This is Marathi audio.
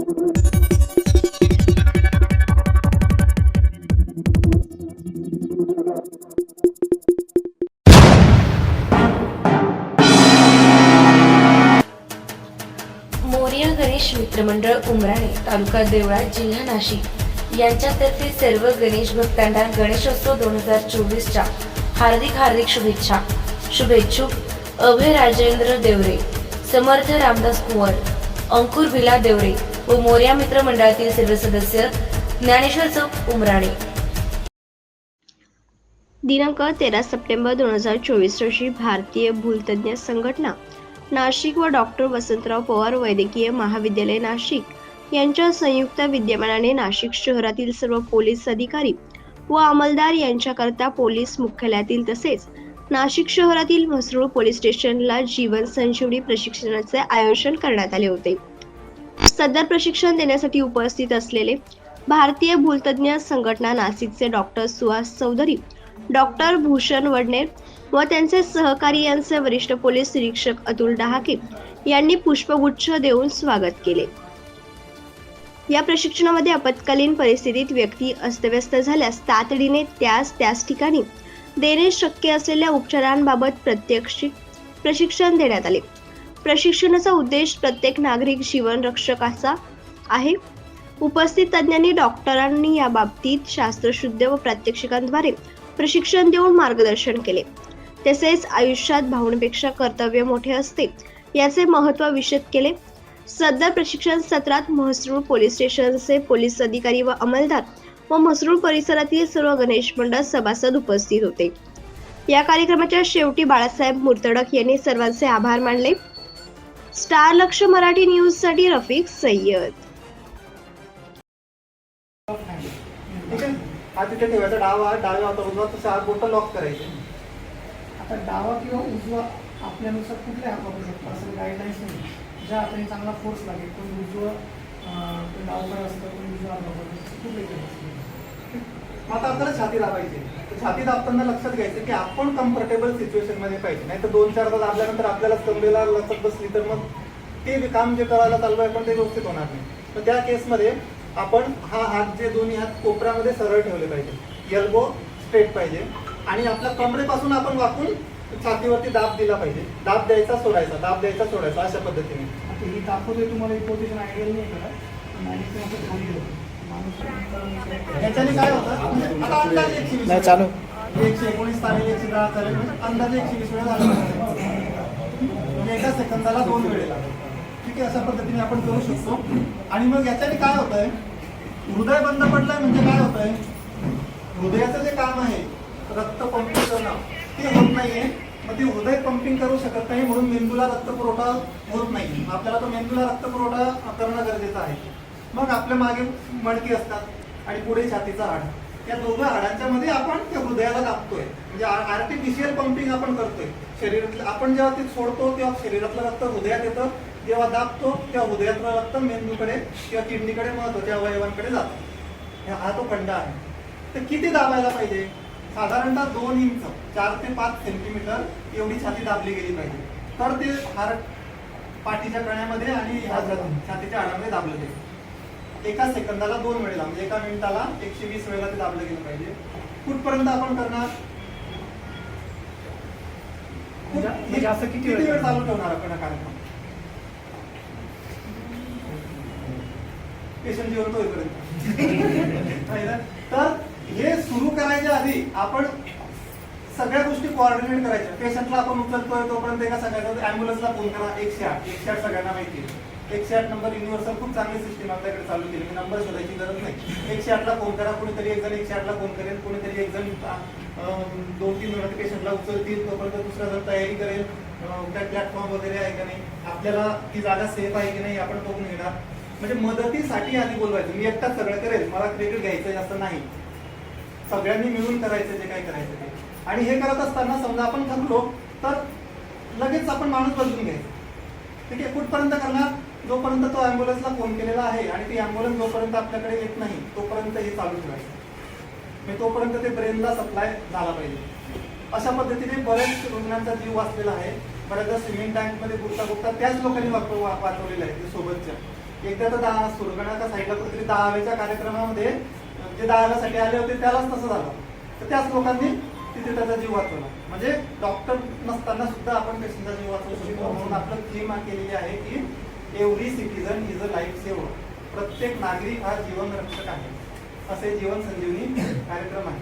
मोरया गणेश मित्रमंडळ उमराणे, तालुका देवळा, जिल्हा नाशिक यांच्यातर्फे सर्व गणेश भक्तांना गणेशोत्सव 2024च्या हार्दिक शुभेच्छा. शुभेच्छुक अभय राजेंद्र देवरे, समर्थ रामदास कुंवर, अंकुर विला देवरे व मोरया मित्र मंडळातील सर्व सदस्य. ज्ञानेश्वर चौक, उमराणे. दिनांक 13 सप्टेंबर 2024 रोजी भारतीय भूलतज्ञ संघटना नाशिक व डॉक्टर वसंतराव पवार वैद्यकीय महाविद्यालय नाशिक यांच्या संयुक्त विद्यमानाने नाशिक शहरातील सर्व पोलीस अधिकारी व अंमलदार यांच्याकरता पोलीस मुख्यालयातील तसेच नाशिक शहरातील म्हसरूळ पोलीस स्टेशनला जीवन संजीवनी प्रशिक्षणाचे आयोजन करण्यात आले होते. सदर प्रशिक्षण देण्यासाठी उपस्थित असलेले भारतीय भूलतज्ञ संघटना नाशिकचे डॉक्टर सुहास चौधरी, डॉक्टर भूषण वडनेर व त्यांचे सहकारी यांचे वरिष्ठ पोलीस निरीक्षक अतुल डहाके यांनी पुष्पगुच्छ देऊन स्वागत केले. या प्रशिक्षणामध्ये आपत्कालीन परिस्थितीत व्यक्ती अस्तव्यस्त झाल्यास तातडीने त्याच ठिकाणी देणे शक्य असलेल्या उपचारांबाबत प्रत्यक्ष प्रशिक्षण देण्यात आले. प्रशिक्षणाचा उद्देश प्रत्येक नागरिक जीवन रक्षकाचा आहे. उपस्थित तज्ञांनी डॉक्टरांनी या बाबतीत शास्त्रशुद्ध व प्रात्यक्षिकांद्वारे प्रशिक्षण देऊन मार्गदर्शन केले. तसेच आयुष्यात भावनेपेक्षा कर्तव्य मोठे असते याचे महत्त्व विशद केले. सदर प्रशिक्षण सत्रात म्हसरूळ पोलीस स्टेशनचे पोलीस अधिकारी व अंमलदार व म्हसरूळ परिसरातील सर्व गणेश मंडळ सभासद उपस्थित होते. या कार्यक्रमाच्या शेवटी बाळासाहेब मुर्तडक यांनी सर्वांचे आभार मानले. स्टार लक्ष मराठी न्यूज साठी रफिक सय्यद. हा तिथे ठेवायचा डावा हाता उजवा तसं आत बोटं लॉक करायचे. आता डावा किंवा उजवा आपल्यानुसार कुठल्या हात वापरू शकतो असं गाईडलाईन्स नाही. ज्या हाताने चांगला फोर्स लागेल कोणी उजवं डावकडे असतं कोणी उजवा हात वापरतो कुठे. आता आपल्याला छाती दाबायची. छाती दाबताना लक्षात घ्यायचं की आपण कम्फर्टेबल सिच्युएशन मध्ये पाहिजे. नाही तर 2-4 दाबल्यानंतर आपल्याला कमरेला लचक बसली तर मग ते काम जे करायला चालू आहे पण ते व्यवस्थित होणार नाही. तर त्या केसमध्ये आपण हा हात जे दोन्ही हात कोपऱ्यामध्ये सरळ ठेवले पाहिजे. एल्बो स्ट्रेट पाहिजे आणि आपल्या कमरेपासून आपण वाकून छातीवरती दाब दिला पाहिजे. दाब द्यायचा सोडायचा, दाब द्यायचा सोडायचा अशा पद्धतीने. ही दाखवते तुम्हाला ही पोझिशन आयडियल नाही का याच्याने काय होतं आता अंदाजे 120 चालू 119 तारीख 110 चालेल म्हणजे अंदाजे 120 वेळा झाला म्हणजे एका सेकंदाला 2 वेळेला. ठीक आहे, अशा पद्धतीने आपण करू शकतो. आणि मग याच्याने काय होतंय, हृदय बंद पडलंय म्हणजे काय होतंय, हृदयाचं जे काम आहे रक्त पंपिंग करणं ते होत नाहीये. मग ते हृदय पंपिंग करू शकत नाही म्हणून मेंदूला रक्त पुरवठा होत नाही. आपल्याला तो मेंदूला रक्त पुरवठा करणं गरजेचं आहे. मग आपल्या मागे मणकी असतात आणि पुढे छातीचा हाड. या दोघं हाडांच्या मध्ये आपण त्या हृदयाला दाबतोय म्हणजे आर्टिफिशियल पंपिंग आपण करतोय. शरीरातलं आपण जेव्हा ते सोडतो तेव्हा शरीरातलं रक्त हृदयात येतं, जेव्हा दाबतो तेव्हा हृदयातलं रक्त मेंदूकडे किंवा किडनीकडे महत्वाच्या अवयवांकडे जातं. हा तो खंड आहे. तर किती दाबायला पाहिजे, साधारणतः 2 इंच 4 ते 5 सेंटीमीटर एवढी छाती दाबली गेली पाहिजे. तर ते हाड पाठीच्या कण्यामध्ये आणि छातीच्या हाडामध्ये दाबलं जाईल. एका सेकंदाला 2 वेळेला म्हणजे एका मिनिटाला 120 वेळेला ते दाबलं गेलं पाहिजे. कुठपर्यंत आपण करणार, असं किती वेळ चालू ठेवणार आपण कार्यक्रम, पेशंट जिवंत होईपर्यंत. तर हे सुरू करायच्या आधी आपण सगळ्या गोष्टी कोऑर्डिनेट करायच्या. पेशंटला आपण उचलतोय तोपर्यंत एका सगळ्यांना ॲम्ब्युलन्सला फोन करा. 108 सगळ्यांना माहिती आहे. 108 नंबर युनिव्हर्सल खूप चांगली सिस्टीम आपल्याकडे चालू केली. नंबर शोधायची गरज नाही. 108ला फोन करा. कोणीतरी एक जण 108ला फोन करेल, कोणीतरी एक जण 2-3 मिनिटात पेशंटला उचलतील, तोपर्यंत दुसरा जण तयारी करेल. त्या प्लॅटफॉर्म वगैरे आहे का नाही, आपल्याला ती जागा सेफ आहे की नाही आपण बघून घेणार. म्हणजे मदतीसाठी आधी बोलवायचं. मी एकटाच सगळं करेल, मला क्रेडिट घ्यायचं जास्त नाही. सगळ्यांनी मिळून करायचं जे काय करायचं ते. आणि हे करत असताना समजा आपण थकलो तर लगेच आपण माणूस बदलून घ्यायचं. ठीक आहे, कुठपर्यंत करणार, जोपर्यंत तो ॲम्ब्युलन्सला फोन केलेला आहे आणि ती ॲम्ब्युलन्स जोपर्यंत आपल्याकडे येत नाही तोपर्यंत हे चालू ठेवायचं. म्हणजे तोपर्यंत ते ब्रेनला सप्लाय झाला पाहिजे. अशा पद्धतीने बऱ्याच रुग्णांचा जीव वाचलेला आहे. बऱ्याचदा स्विमिंग टँकमध्ये बुडता त्याच लोकांनी वाचवलेलं आहे ते सोबतच्या. एकदा तर सुरगणाच्या साईडला कुठेतरी 10व्याच्या कार्यक्रमामध्ये जे 10व्यासाठी आले होते त्यालाच तसं झालं, तर त्याच लोकांनी तिथे त्याचा जीव वाचवला. म्हणजे डॉक्टर नसताना सुद्धा आपण पेशंटचा जीव वाचवू शकतो. म्हणून आपलं थीम केलेली आहे की every citizen is a life saver. प्रत्येक नागरिक हा जीवन रक्षक आहे, असे जीवन संजीवनी कार्यक्रम आहे.